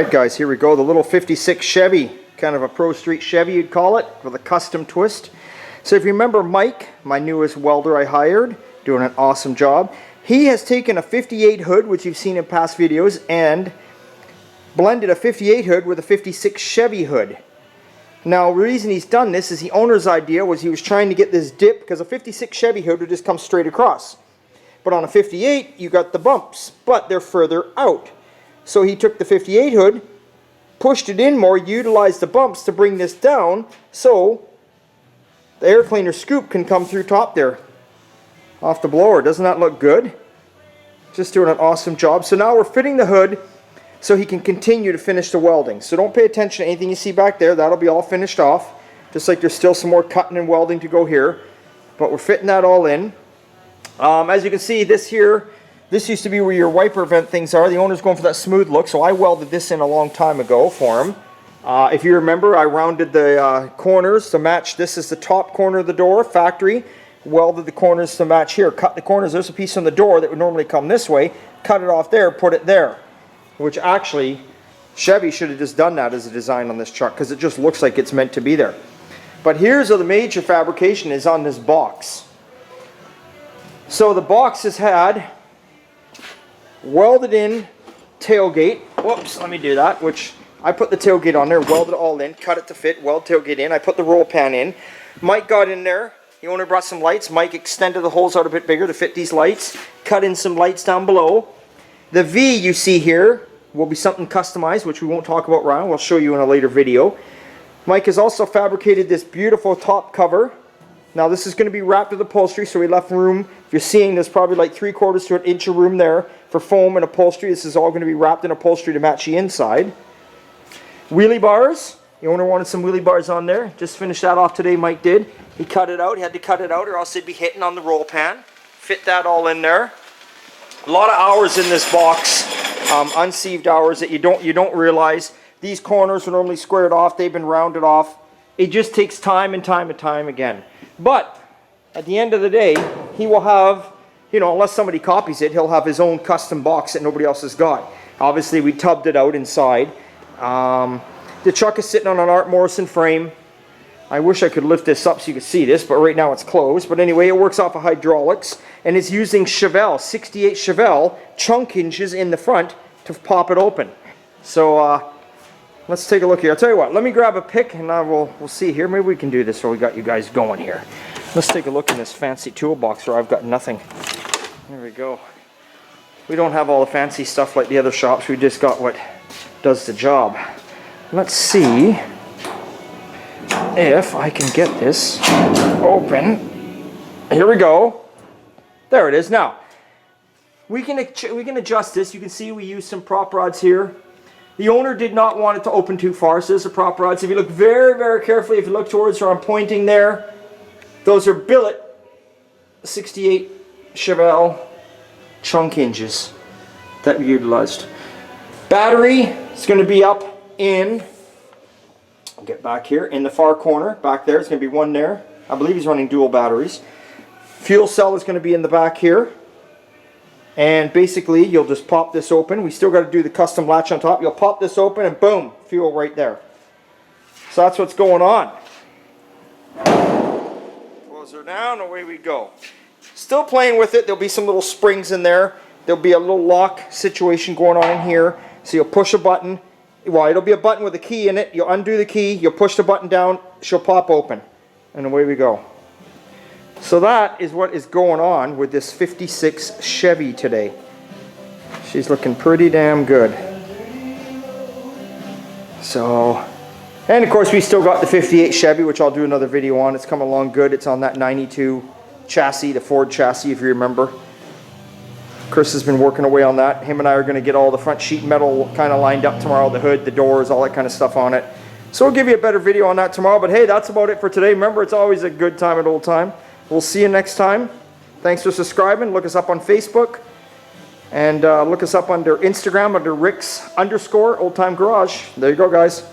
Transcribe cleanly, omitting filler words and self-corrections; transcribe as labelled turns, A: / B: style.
A: Alright guys, here we go. The little 56 Chevy, kind of a Pro Street Chevy you'd call it, with a custom twist. So if you remember Mike, my newest welder I hired, doing an awesome job. He has taken a 58 hood, which you've seen in past videos, and blended a 58 hood with a 56 Chevy hood. Now the reason he's done this is the owner's idea was he was trying to get this dip, because a 56 Chevy hood would just come straight across. But on a 58 you got the bumps, but they're further out. So he took the 58 hood, pushed it in more, utilized the bumps to bring this down so the air cleaner scoop can come through top there off the blower. Doesn't that look good? Just doing an awesome job. So now we're fitting the hood so he can continue to finish the welding. So don't pay attention to anything you see back there. That'll be all finished off. Just like there's still some more cutting and welding to go here. But we're fitting that all in. As you can see, this used to be where your wiper vent things are. The owner's going for that smooth look, so I welded this in a long time ago for him. If you remember, I rounded the corners to match. This is the top corner of the door, factory. Welded the corners to match here. Cut the corners. There's a piece on the door that would normally come this way. Cut it off there, put it there. Which actually, Chevy should have just done that as a design on this truck, because it just looks like it's meant to be there. But here's where the major fabrication is on this box. So the box has had welded in tailgate. Whoops, let me do that. Which I put the tailgate on there, welded it all in, cut it to fit, weld tailgate in. I put the roll pan in. Mike got in there. The owner brought some lights. Mike extended the holes out a bit bigger to fit these lights. Cut in some lights down below. The V you see here will be something customized, which we won't talk about right now. We'll show you in a later video. Mike has also fabricated this beautiful top cover. Now this is going to be wrapped with upholstery, so we left room. If you're seeing, there's probably like 3/4 to an inch of room there for foam and upholstery. This is all going to be wrapped in upholstery to match the inside. Wheelie bars. The owner wanted some wheelie bars on there. Just finished that off today, Mike did. He cut it out. He had to cut it out or else it'd be hitting on the roll pan. Fit that all in there. A lot of hours in this box. Unsieved hours that you don't realize. These corners are normally squared off. They've been rounded off. It just takes time and time and time again. But at the end of the day, he will have, you know, unless somebody copies it, he'll have his own custom box that nobody else has got. Obviously, we tubbed it out inside. The truck is sitting on an Art Morrison frame. I wish I could lift this up so you could see this, but right now it's closed. But anyway, it works off of hydraulics, and it's using Chevy, 68 Chevy chunk hinges in the front to pop it open. So let's take a look here. I'll tell you what, let me grab a pick and we'll see here. Maybe we can do this while we got you guys going here. Let's take a look in this fancy toolbox where I've got nothing. There we go. We don't have all the fancy stuff like the other shops. We just got what does the job. Let's see if I can get this open. Here we go. There it is. Now, we can adjust this. You can see we use some prop rods here. The owner did not want it to open too far, so there's the prop rods. If you look very, very carefully, if you look towards where I'm pointing there, those are billet 68 Chevy chunk hinges that we utilized. Battery is going to be up in, I'll get back here, in the far corner. Back there, it's going to be one there. I believe he's running dual batteries. Fuel cell is going to be in the back here. And basically, you'll just pop this open. We still got to do the custom latch on top. You'll pop this open and boom, fuel right there. So that's what's going on. Close her down, away we go. Still playing with it. There'll be some little springs in there. There'll be a little lock situation going on in here. So you'll push a button. Well, it'll be a button with a key in it. You'll undo the key. You'll push the button down. She'll pop open. And away we go. So that is what is going on with this 56 Chevy today. She's looking pretty damn good. So, and of course we still got the 58 Chevy, which I'll do another video on. It's coming along good. It's on that 92 chassis, the Ford chassis, if you remember. Chris has been working away on that. Him and I are going to get all the front sheet metal kind of lined up tomorrow, the hood, the doors, all that kind of stuff on it. So we'll give you a better video on that tomorrow. But hey, that's about it for today. Remember, it's always a good time at old time. We'll see you next time. Thanks for subscribing. Look us up on Facebook. And look us up under Instagram under Rick's_Old Time Garage. There you go, guys.